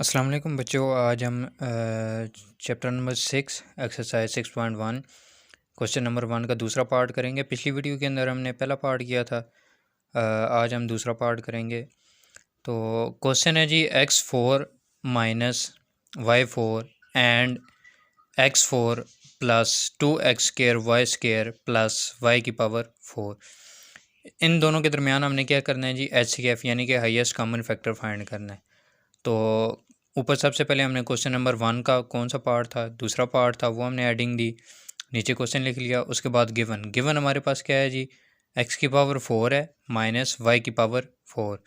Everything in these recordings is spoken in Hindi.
अस्सलाम वालेकुम बच्चों। आज हम chapter number 6 exercise 6.1 question number 1 का दूसरा पार्ट करेंगे। पिछली वीडियो के अंदर हमने पहला पार्ट किया था। आज हम दूसरा पार्ट करेंगे। तो क्वेश्चन है जी x4 minus y4 and x4 plus 2x square y square plus y की पावर 4। इन दोनों के दरमियान हमने क्या करना है जी, HCF यानी कि हाईएस्ट कॉमन फैक्टर फाइंड करना है। तो ऊपर सबसे पहले हमने क्वेश्चन नंबर 1 का कौन सा पार्ट था, दूसरा पार्ट था, वो हमने एडिंग दी, नीचे क्वेश्चन लिख लिया। उसके बाद गिवन हमारे पास क्या है जी, x की पावर 4 है माइनस वाई की पावर 4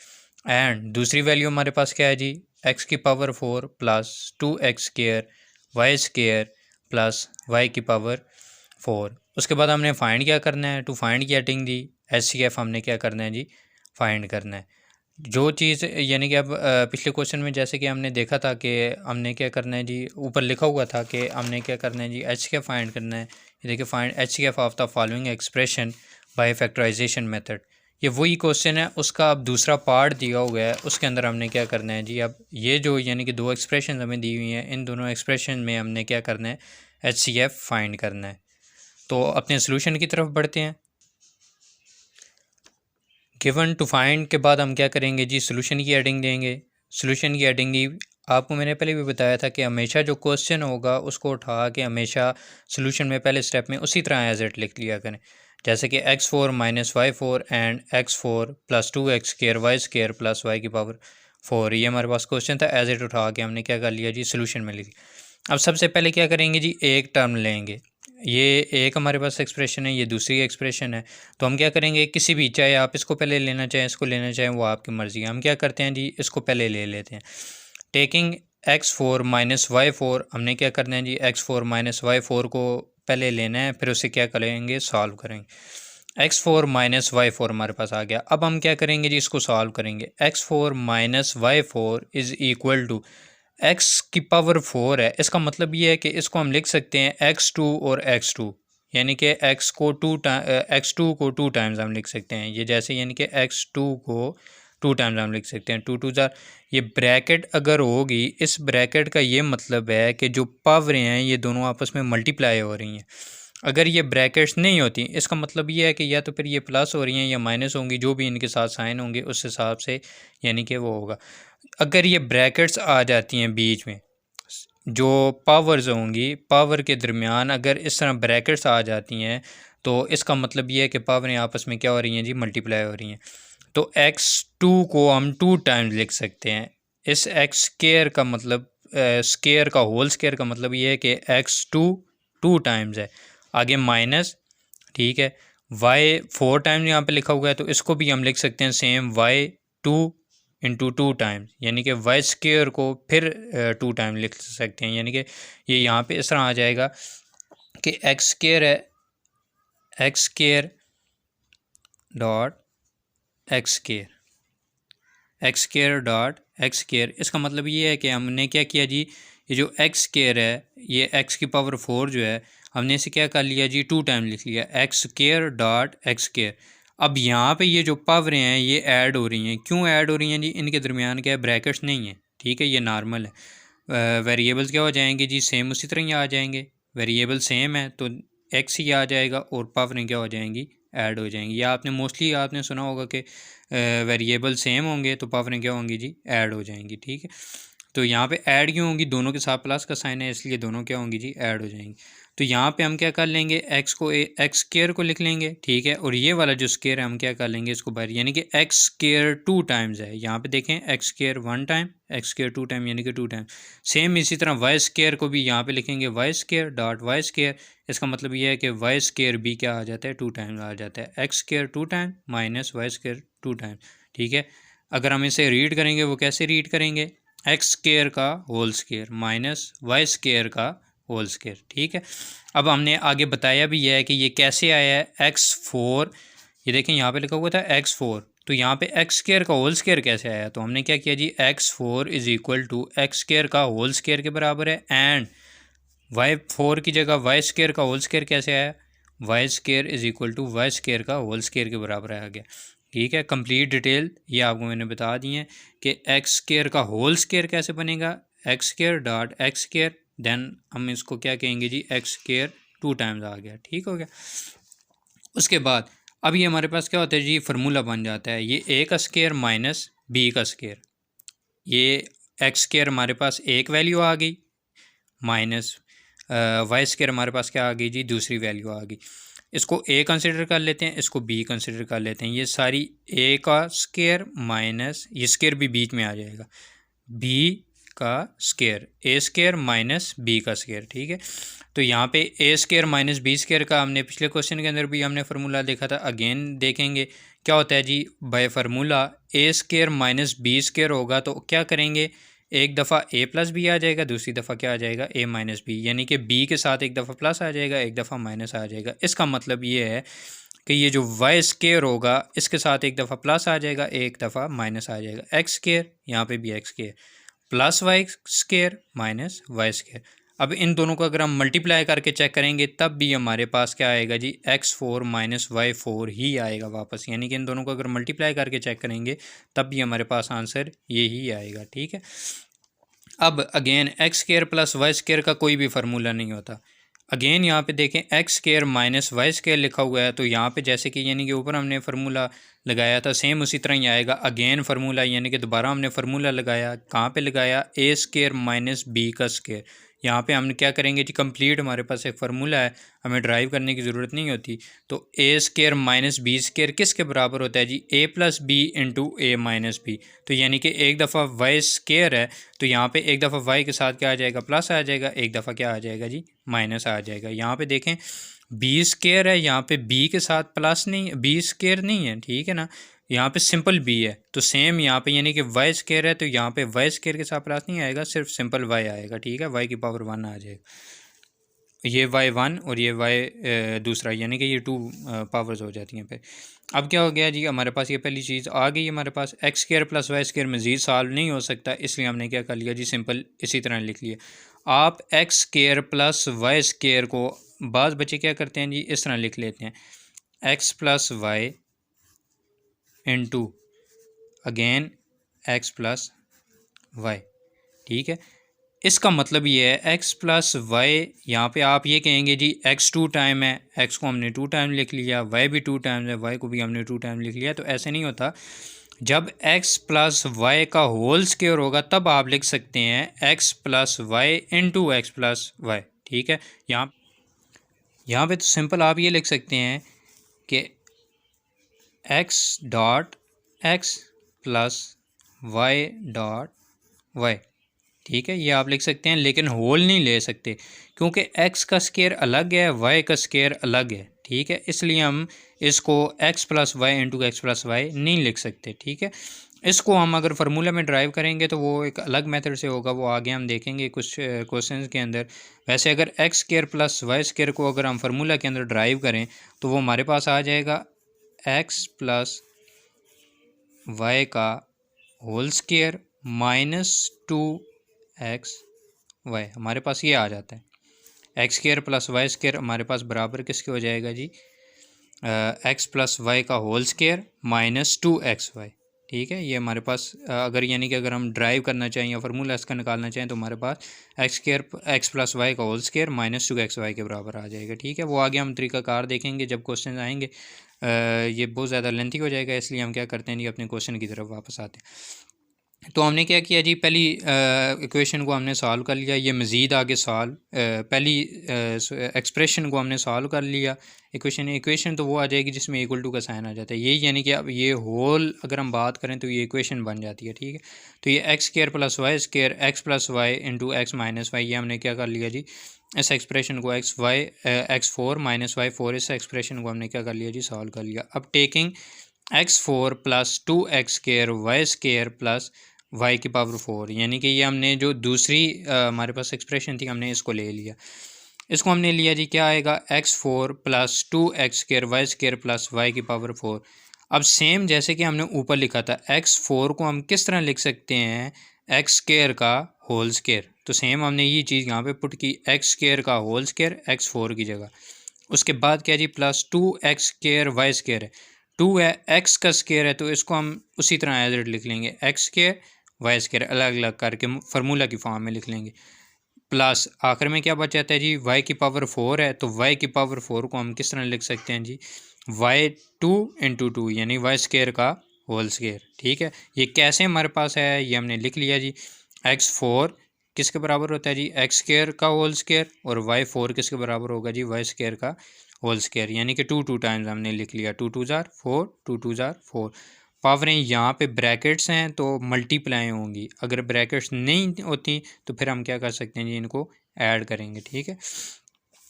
एंड दूसरी वैल्यू हमारे पास क्या है जी, x की power 4 plus 2x square y square plus y की पावर 4। उसके बाद हमने फाइंड क्या करना है, टू फाइंड की एडिंग दी, HCF हमने क्या करना है जी, फाइंड करना है। जो चीज़ यानी कि अब पिछले क्वेश्चन में जैसे कि हमने देखा था कि हमने क्या करना है जी, ऊपर लिखा हुआ था कि हमने क्या करना है जी, HCF फाइंड करना है। ये देखिए, find HCF of the following expression by factorisation method. ये वही क्वेश्चन है, उसका अब दूसरा पार्ट दिया हुआ है, उसके अंदर हमने क्या करना है जी, अब ये जो यानी कि दो एक्सप्रेशन हमें दी हुई हैं, इन दोनों एक्सप्रेशन में हमने क्या करना है, HCF फाइंड करना है। तो अपने सोल्यूशन की तरफ बढ़ते हैं। गिवन टू फाइंड के बाद हम क्या करेंगे जी, सोल्यूशन की एडिंग देंगे। सोल्यूशन की एडिंग दी, आपको मैंने पहले भी बताया था कि हमेशा जो क्वेश्चन होगा उसको उठा के हमेशा सोल्यूशन में पहले स्टेप में उसी तरह एज इट लिख लिया करें। जैसे कि x4 minus y4 and x4 plus 2x square y square plus y की पावर 4, ये हमारे पास क्वेश्चन था, एज इट उठा के हमने क्या कर लिया जी, सोल्यूशन में लिख लिया। अब सबसे पहले क्या करेंगे जी, एक टर्म लेंगे। ये एक हमारे पास एक्सप्रेशन है, ये दूसरी एक्सप्रेशन है। तो हम क्या करेंगे, किसी भी, चाहे आप इसको पहले लेना चाहें इसको लेना चाहें, वो आपकी मर्ज़ी है। हम क्या करते हैं जी, इसको पहले ले लेते हैं। टेकिंग x4 माइनस y4, हमने क्या करना है जी, x4 माइनस y4 को पहले लेना है, फिर उसे क्या करेंगे, सॉल्व करेंगे। x4 माइनस y4 हमारे पास आ गया। अब हम क्या करेंगे जी, इसको सॉल्व करेंगे। x4 minus y4 is equal to x की पावर 4 है। इसका मतलब ये है कि इसको हम लिख सकते हैं x2 और x2, यानी कि x2 को 2 टाइम्स हम लिख सकते हैं। ये जैसे यानी कि x2 को 2 टाइम्स हम लिख सकते हैं। 2 2 ज़ार, ये ब्रैकेट अगर होगी, इस ब्रैकेट का ये मतलब है कि जो पावरें हैं ये दोनों आपस में मल्टीप्लाई हो रही हैं। अगर ये ब्रैकेट्स नहीं होती, इसका मतलब ये है कि या तो फिर ये प्लस हो रही हैं या माइनस होंगी, जो भी इनके साथ साइन होंगे उस हिसाब से यानी कि वो होगा। अगर ये ब्रैकेट्स आ जाती हैं बीच में, जो पावर्स होंगी, पावर के दरमियान अगर इस तरह ब्रैकेट्स आ जाती हैं, तो इसका मतलब ये है कि पावरें आपस में क्या हो रही हैं जी, मल्टीप्लाई हो रही हैं। तो x2 को हम 2 टाइम्स लिख सकते हैं। इस x स्केयर का मतलब, स्केयर का होल स्केयर का मतलब ये है कि x2 2 टाइम्स है, आगे माइनस, ठीक है। y 4 टाइम्स यहाँ पे लिखा हुआ है, तो इसको भी हम लिख सकते हैं सेम, y2 इंटू 2 टाइम्स, यानी कि वाई स्केयर को फिर 2 टाइम लिख सकते हैं। यानी कि ये यहाँ पे इस तरह आ जाएगा कि एक्स स्केयर है, x square dot x square, x square dot x square. इसका मतलब ये है कि हमने क्या किया जी, ये जो एक्स स्केयर है, ये एक्स की पावर 4 जो है, हमने इसे क्या कर लिया जी, 2 टाइम लिख लिया, x square dot x square. अब यहाँ पे ये जो पावरें हैं ये ऐड हो रही हैं। क्यों ऐड हो रही हैं जी, इनके दरमियान क्या है, ब्रैकेट्स नहीं है, ठीक है, ये नॉर्मल है। वेरिएबल्स क्या हो जाएंगे जी, सेम उसी तरह ही आ जाएंगे। वेरिएबल सेम है तो एक्स ही आ जाएगा और पावरें क्या हो जाएंगी, ऐड हो जाएंगी। या आपने मोस्टली आपने सुना होगा कि वेरिएबल सेम होंगे तो पावरें क्या होंगी जी, ऐड हो जाएंगी, ठीक है। तो यहाँ पे ऐड क्यों होंगी, दोनों के साथ प्लस का साइन है, इसलिए दोनों क्या होंगी जी, ऐड हो जाएंगी। तो यहाँ पे हम क्या कर लेंगे, एक्स को एक्स स्केयर को लिख लेंगे, ठीक है, और ये वाला जो स्केयर है हम क्या कर लेंगे, इसको बाहर, यानी कि एक्स स्केयर 2 टाइम्स है। यहाँ पे देखें, x square 1 time, x square 2 time, यानी कि 2 टाइम। सेम इसी तरह वाई स्केयर को भी यहाँ पे लिखेंगे, y square dot y square. इसका मतलब ये है कि वाई स्केयर भी क्या आ जाता है, 2 टाइम्स आ जाता है। X square 2 time minus y square 2 time, ठीक है। अगर हम इसे रीड करेंगे, वो कैसे रीड करेंगे, एक्स स्केयर का whole square minus y square का होल स्केयर, ठीक है। अब हमने आगे बताया भी है कि ये कैसे आया है, x4 ये देखें यहाँ पे लिखा हुआ था x4, तो यहाँ पे एक्स स्केयर का होल स्केयर कैसे आया? तो हमने क्या किया जी, x4 is equal to x square का होल स्केयर के बराबर है, एंड y4 की जगह वाई स्केयर का होल स्केयर कैसे आया? Y square is equal to y square का होल स्केयर के बराबर आ गया। ठीक है, कंप्लीट डिटेल ये आपको मैंने बता दी है कि एक्स स्केयर का होल स्केयर कैसे बनेगा, x square dot x square, then हम इसको क्या कहेंगे जी, एक्स स्केयर 2 टाइम्स आ गया। ठीक हो गया। उसके बाद अब ये हमारे पास क्या होता है जी, फार्मूला बन जाता है, ये ए का स्केयर माइनस बी का स्केयर, ये एक्स स्केयर हमारे पास एक वैल्यू आ गई, माइनस वाई स्केयर हमारे पास क्या आ गई जी, दूसरी वैल्यू आ गई। इसको ए कंसिडर कर लेते हैं, इसको बी कंसिडर कर लेते हैं। ये सारी ए का स्केयर माइनस ये स्केयर भी बीच में आ जाएगा, बी का स्केयर, ए स्केयर माइनस बी का स्केयर। ठीक है, तो यहाँ पे ए स्केयर माइनस बी स्केयर का हमने पिछले क्वेश्चन के अंदर भी हमने फार्मूला देखा था, अगेन देखेंगे क्या होता है जी। By formula A square minus B square होगा तो क्या करेंगे, एक दफ़ा ए प्लस बी आ जाएगा, दूसरी दफ़ा क्या आ जाएगा, ए माइनस बी, यानी कि बी के साथ एक दफ़ा प्लस आ जाएगा, एक दफ़ा माइनस आ जाएगा। इसका मतलब ये है कि ये जो वाई स्केयर होगा इसके साथ एक दफ़ा प्लस आ जाएगा, एक दफ़ा माइनस आ जाएगा। एक्स स्केयर, यहाँ पे भी x square, plus Y square minus y square. अब इन दोनों को अगर हम मल्टीप्लाई करके चेक करेंगे तब भी हमारे पास क्या आएगा जी, x4 माइनस y4 ही आएगा वापस, यानी कि इन दोनों को अगर मल्टीप्लाई करके चेक करेंगे तब भी हमारे पास आंसर ये ही आएगा। ठीक है, अब again x square plus Y square का कोई भी फार्मूला नहीं होता। अगेन यहाँ पे देखें x square minus y square लिखा हुआ है, तो यहाँ पे जैसे कि यानी कि ऊपर हमने फार्मूला लगाया था सेम उसी तरह ही आएगा। अगेन फार्मूला यानी कि दोबारा हमने फार्मूला लगाया, कहाँ पे लगाया, ए स्केयर माइनस बी का स्केयर। यहाँ पे हम क्या करेंगे जी, कंप्लीट हमारे पास एक फार्मूला है, हमें ड्राइव करने की ज़रूरत नहीं होती। तो ए स्केयर माइनस बी स्केयर किसके बराबर होता है जी, ए प्लस बी इंटू ए माइनस बी। तो यानी कि एक दफ़ा वाई स्केयर है तो यहाँ पे एक दफ़ा वाई के साथ क्या आ जाएगा, प्लस आ जाएगा, एक दफ़ा क्या आ जाएगा जी, माइनस आ जाएगा। यहाँ पे देखें बी स्केयर है, यहाँ पे बी के साथ प्लस नहीं, बी स्केयर नहीं है, ठीक है ना, यहाँ पे सिंपल बी है। तो सेम यहाँ पे यानी कि वाई स्केयर है तो यहाँ पे वाई स्केयर के साथ प्लस नहीं आएगा, सिर्फ सिंपल वाई आएगा। ठीक है, वाई की पावर 1 आ जाएगा, ये वाई 1 और ये वाई दूसरा, यानी कि ये 2 पावर्स हो जाती हैं पे। अब क्या हो गया जी, हमारे पास ये पहली चीज़ आ गई, हमारे पास X square plus Y square मज़ीद सॉल्व नहीं हो सकता, इसलिए हमने क्या कर लिया जी, सिंपल इसी तरह लिख लिया। आप x square plus Y square को बाज़ बच्चे क्या करते हैं जी, इस तरह लिख लेते हैं, x plus y into again x plus y. ठीक है, इसका मतलब ये है एक्स प्लस वाई, यहाँ पे आप ये कहेंगे जी एक्स 2 टाइम है, एक्स को हमने 2 टाइम लिख लिया, वाई भी 2 टाइम है, वाई को भी हमने 2 टाइम लिख लिया। तो ऐसे नहीं होता, जब एक्स प्लस वाई का होल स्क्वायर होगा तब आप लिख सकते हैं x plus y into x plus y. ठीक है, यहाँ पे तो सिंपल आप ये लिख सकते हैं कि x dot x plus y dot y. ठीक है, ये आप लिख सकते हैं, लेकिन होल नहीं ले सकते क्योंकि x का स्केयर अलग है, y का स्केयर अलग है। ठीक है, इसलिए हम इसको x plus y into x plus y नहीं लिख सकते। ठीक है, इसको हम अगर फार्मूला में ड्राइव करेंगे तो वो एक अलग मेथड से होगा, वो आगे हम देखेंगे कुछ क्वेश्चंस के अंदर। वैसे अगर x square plus Y square को अगर हम फार्मूला के अंदर ड्राइव करें तो वो हमारे पास आ जाएगा एक्स प्लस वाई का whole square minus 2x y, हमारे पास ये आ जाता है। X square plus Y square हमारे पास बराबर किसके हो जाएगा जी, एक्स प्लस वाई का whole square minus 2x y. ठीक है, ये हमारे पास अगर यानी कि अगर हम ड्राइव करना चाहें या फार्मूला इसका निकालना चाहें तो हमारे पास X square x plus Y का whole square minus 2x Y के बराबर आ जाएगा। ठीक है, वो आगे हम तरीकाकार देखेंगे जब क्वेश्चन आएंगे। ये बहुत ज़्यादा लेंथी हो जाएगा, इसलिए हम क्या करते हैं जी, अपने क्वेश्चन की तरफ वापस आते हैं। तो हमने क्या किया जी, पहली इक्वेशन को हमने सॉल्व कर लिया, ये मज़ीद आगे सॉल्व पहली एक्सप्रेशन को हमने सॉल्व कर लिया। इक्वेशन तो वो आ जाएगी जिसमें इक्वल टू का साइन आ जाता है, यही यानी कि अब ये होल अगर हम बात करें तो ये इक्वेशन बन जाती है। ठीक है, तो ये x square plus Y square x plus y into x minus y, ये हमने क्या कर लिया जी, इस एक्सप्रेशन को x4 माइनस y4, इस एक्सप्रेशन को हमने क्या कर लिया जी, सॉल्व कर लिया। अब taking x4 plus 2x square y square plus y की पावर 4, यानी कि ये हमने जो दूसरी हमारे पास एक्सप्रेशन थी हमने इसको ले लिया। इसको हमने लिया जी, क्या आएगा x4 plus 2x² y square plus y की पावर 4। अब सेम जैसे कि हमने ऊपर लिखा था, x4 को हम किस तरह लिख सकते हैं, x² का होल स्क्वायर। तो सेम हमने ये चीज़ यहाँ पे पुट की, x² का होल स्क्वायर x4 की जगह। उसके बाद क्या जी, प्लस 2x² वाई स्क्वायर है, 2 है, x का स्क्वायर है, तो इसको हम उसी तरह एज इट लिख लेंगे, x² वाई स्क्वायर अलग अलग करके फार्मूला की फॉर्म में लिख लेंगे। प्लस आखिर में क्या बच जाता है जी, y की पावर 4 है, तो y की पावर 4 को हम किस तरह लिख सकते हैं जी, y2 इंटू 2 यानी वाई स्क्वायर का होल स्क्वायर। ठीक है, ये कैसे हमारे पास है ये हमने लिख लिया जी। x4 किसके बराबर होता है जी, x स्क्वायर का होल स्क्वायर, और y4 किसके बराबर होगा जी, y स्क्वायर का होल स्क्वायर, यानी कि 2 टाइम्स हमने लिख लिया, 2 2 जार 4, 2 2 जार 4। पावरें यहाँ पे ब्रैकेट्स हैं तो मल्टीप्लाई होंगी, अगर ब्रैकेट्स नहीं होती तो फिर हम क्या कर सकते हैं जी, इनको ऐड करेंगे। ठीक है,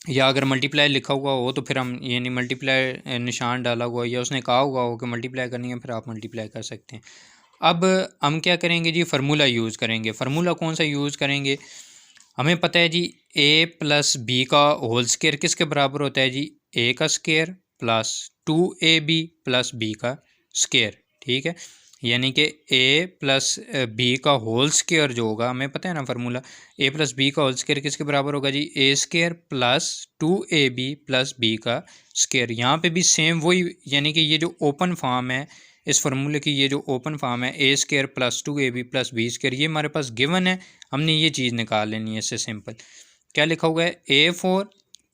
या अगर मल्टीप्लाई लिखा हुआ हो तो फिर हम यानी मल्टीप्लाई निशान डाला हुआ या उसने कहा हुआ हो कि मल्टीप्लाई करनी है, फिर आप मल्टीप्लाई कर सकते हैं। अब हम क्या करेंगे जी, फार्मूला यूज़ करेंगे। फार्मूला कौन सा यूज़ करेंगे, हमें पता है जी a प्लस बी का होल स्क्वायर किसके बराबर होता है जी, a का square plus 2ab plus b का स्क्वायर। ठीक है, यानी कि a प्लस बी का होल स्क्वायर जो होगा, हमें पता है ना फार्मूला, a प्लस बी का होल स्क्वायर किसके बराबर होगा जी, a square plus 2ab plus b का स्क्वायर। यहाँ पे भी सेम वही, यानी कि ये जो ओपन फॉर्म है इस फार्मूले की, ये जो ओपन फॉर्म है a square plus 2ab plus b square, ये हमारे पास गिवन है, हमने ये चीज़ निकाल लेनी है। इससे सिंपल क्या लिखा हुआ है, a4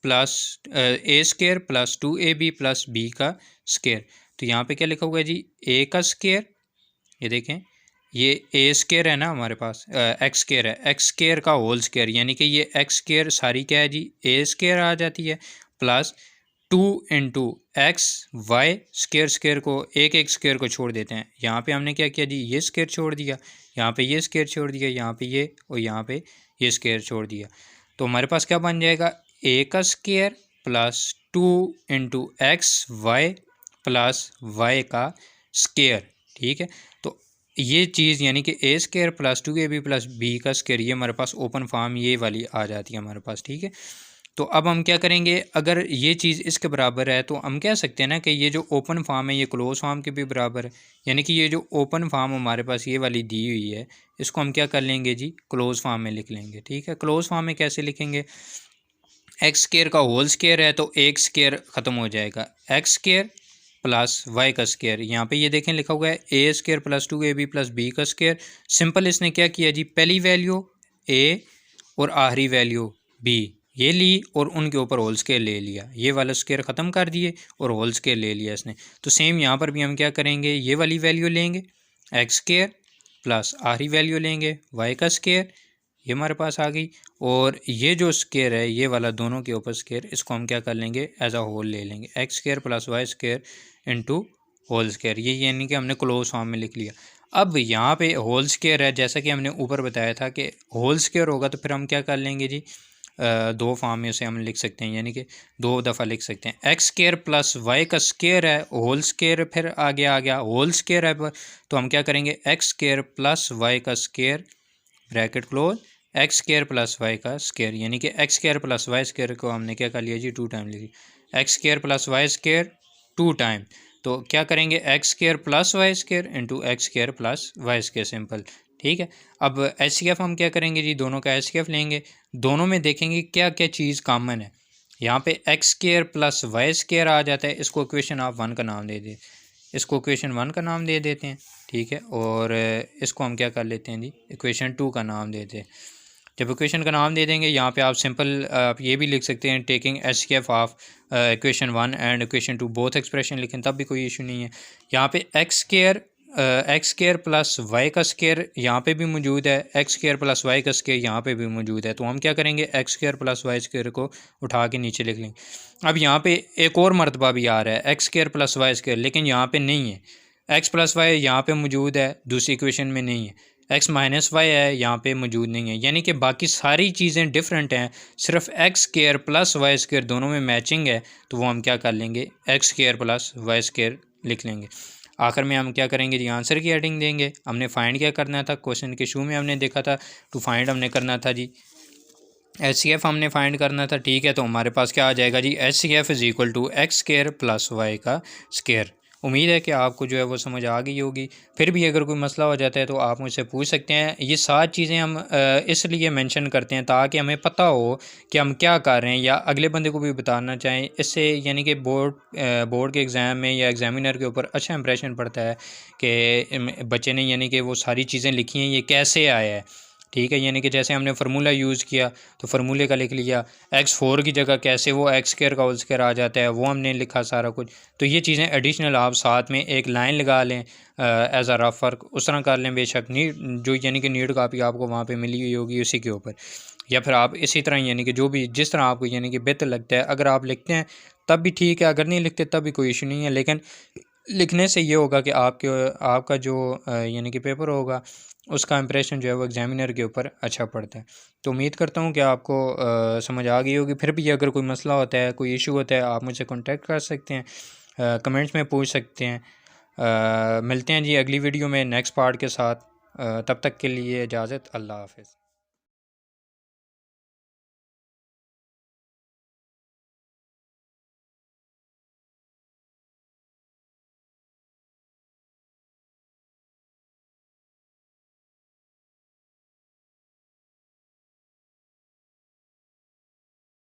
plus a square plus 2ab plus b का स्क्वायर। तो यहाँ पे क्या लिखा हुआ है जी, a का स्क्वायर, ये देखें ये a स्क्वायर है ना हमारे पास, x स्क्वायर है, x स्क्वायर का होल स्क्वायर, यानी कि ये x स्क्वायर सारी क्या है जी, a स्क्वायर आ जाती है, plus 2 into x y square, square को एक स्क्वायर को छोड़ देते हैं। यहाँ पे हमने क्या किया जी, ये स्क्वायर छोड़ दिया, यहाँ पे ये स्क्वायर छोड़ दिया, यहाँ पे ये और यहाँ पे ये स्क्वायर छोड़ दिया। तो हमारे पास क्या बन जाएगा, a का square plus 2 into x y plus Y का स्क्वायर। ठीक है, तो ये चीज़ यानी कि a square plus 2ab plus b का स्क्वायर, ये हमारे पास ओपन फॉर्म ये वाली आ जाती है हमारे पास। ठीक है, तो अब हम क्या करेंगे, अगर ये चीज़ इसके बराबर है तो हम कह सकते हैं ना कि ये जो ओपन फॉर्म है ये क्लोज फॉर्म के भी बराबर है, यानी कि ये जो ओपन फॉर्म हमारे पास ये वाली दी हुई है, इसको हम क्या कर लेंगे जी, क्लोज फॉर्म में लिख लेंगे। ठीक है, क्लोज फॉर्म में कैसे लिखेंगे, एक्स स्क्वायर का होल स्क्वायर है तो एक स्क्वायर ख़त्म हो जाएगा, एक्स स्क्वायर प्लस वाई का स्क्वायर। यहाँ पे ये देखें लिखा हुआ है a square plus 2ab plus b का स्क्वायर। सिंपल इसने क्या किया जी, पहली वैल्यू a और आखिरी वैल्यू b ये ली और उनके ऊपर होल स्क्वायर ले लिया, ये वाला स्क्वायर ख़त्म कर दिए और होल स्क्वायर ले लिया इसने। तो सेम यहाँ पर भी हम क्या करेंगे, ये वाली वैल्यू लेंगे एक्स स्क्वायर प्लस आखिरी वैल्यू लेंगे वाई का स्क्वायर, ये हमारे पास आ गई, और ये जो स्क्वायर है ये वाला दोनों के ऊपर स्क्वायर, इसको हम क्या कर लेंगे एज अ होल ले लेंगे, x square plus Y square into whole square, ये यानी कि हमने क्लोज फॉर्म में लिख लिया। अब यहाँ पे होल स्क्वायर है, जैसा कि हमने ऊपर बताया था कि होल स्क्वायर होगा तो फिर हम क्या कर लेंगे जी, दो फॉर्म में उसे हम लिख सकते हैं, यानी कि दो दफ़ा लिख सकते हैं। एक्स स्क्वायर प्लस वाई का स्क्वायर है, होल स्क्वायर फिर आगे आ गया होल स्क्वायर है, तो हम क्या करेंगे एक्स स्क्वायर प्लस वाई का square bracket close, x square plus Y का स्क्वायर, यानी कि x square plus Y square को हमने क्या कर लिया जी, 2 टाइम लिखी, x square plus Y square 2 time, तो क्या करेंगे x square plus Y square into x square plus Y square, simple. ठीक है, अब एचसीएफ हम क्या करेंगे जी, दोनों का एचसीएफ लेंगे, दोनों में देखेंगे क्या क्या चीज़ कॉमन है। यहाँ पे x square plus Y square आ जाता है, इसको इक्वेशन आप 1 का नाम दे दें, इसको इक्वेशन 1 का नाम दे देते हैं। ठीक है, और इसको हम क्या कर लेते हैं जी, इक्वेशन 2 का नाम देते हैं। जब इक्वेशन का नाम दे देंगे, यहाँ पे आप सिंपल आप ये भी लिख सकते हैं taking HCF of equation 1 and equation 2 both expression लिखें, तब भी कोई इशू नहीं है। यहाँ पे एक्स स्क्वायर प्लस वाई का स्क्वायर यहाँ पे भी मौजूद है, एक्स स्क्वायर प्लस वाई का स्क्वायर यहाँ पे भी मौजूद है, तो हम क्या करेंगे x square plus Y square को उठा के नीचे लिख लेंगे। अब यहाँ पे एक और मरतबा भी आ रहा है x square plus Y square, लेकिन यहाँ पे नहीं है, एक्स प्लस वाई यहाँ पे मौजूद है, दूसरी इक्वेशन में नहीं है, एक्स माइनस वाई है यहाँ पे मौजूद नहीं है, यानी कि बाकी सारी चीज़ें डिफरेंट हैं, सिर्फ x square plus Y square दोनों में मैचिंग है, तो वो हम क्या कर लेंगे x square plus Y square लिख लेंगे। आखिर में हम क्या करेंगे जी, आंसर की एडिंग देंगे। हमने फाइंड क्या करना था, क्वेश्चन के शुरू में हमने देखा था टू फाइंड हमने करना था जी HCF हमने फाइंड करना था, ठीक है। तो हमारे पास क्या आ जाएगा जी, HCF is equal to x square plus Y का स्केयर। उम्मीद है कि आपको जो है वो समझ आ गई होगी। फिर भी अगर कोई मसला हो जाता है तो आप मुझसे पूछ सकते हैं। ये सारी चीज़ें हम इसलिए मेंशन करते हैं ताकि हमें पता हो कि हम क्या कर रहे हैं, या अगले बंदे को भी बताना चाहें। इससे यानी कि बोर्ड के एग्ज़ाम में या एग्ज़ामिनर के ऊपर अच्छा इंप्रेशन पड़ता है कि बच्चे ने यानी कि वो सारी चीज़ें लिखी हैं, ये कैसे आया है, ठीक है। यानी कि जैसे हमने फार्मूला यूज़ किया तो फार्मूले का लिख लिया, x4 की जगह कैसे वो एक्स स्क्वायर का होल स्क्वायर आ जाता है वो हमने लिखा सारा कुछ। तो ये चीज़ें एडिशनल आप साथ में एक लाइन लगा लें एज अ रफ वर्क, उस तरह कर लें। बेशक नीट जो यानी कि नीट कापी आपको वहाँ पे मिली हुई होगी उसी के ऊपर, या फिर आप इसी तरह यानी कि जो भी जिस तरह आपको यानी कि बेहतर लगता है अगर आप लिखते हैं तब भी ठीक है, अगर नहीं लिखते तब भी कोई इशू नहीं है। लेकिन लिखने से ये होगा कि आपका जो यानी कि पेपर होगा उसका इंप्रेशन जो है वो एग्ज़ामिनर के ऊपर अच्छा पड़ता है। तो उम्मीद करता हूँ कि आपको समझ आ गई होगी। फिर भी अगर कोई मसला होता है, कोई इशू होता है, आप मुझसे कांटेक्ट कर सकते हैं, कमेंट्स में पूछ सकते हैं। मिलते हैं जी अगली वीडियो में नेक्स्ट पार्ट के साथ। तब तक के लिए इजाज़त, अल्लाह हाफ़िज़।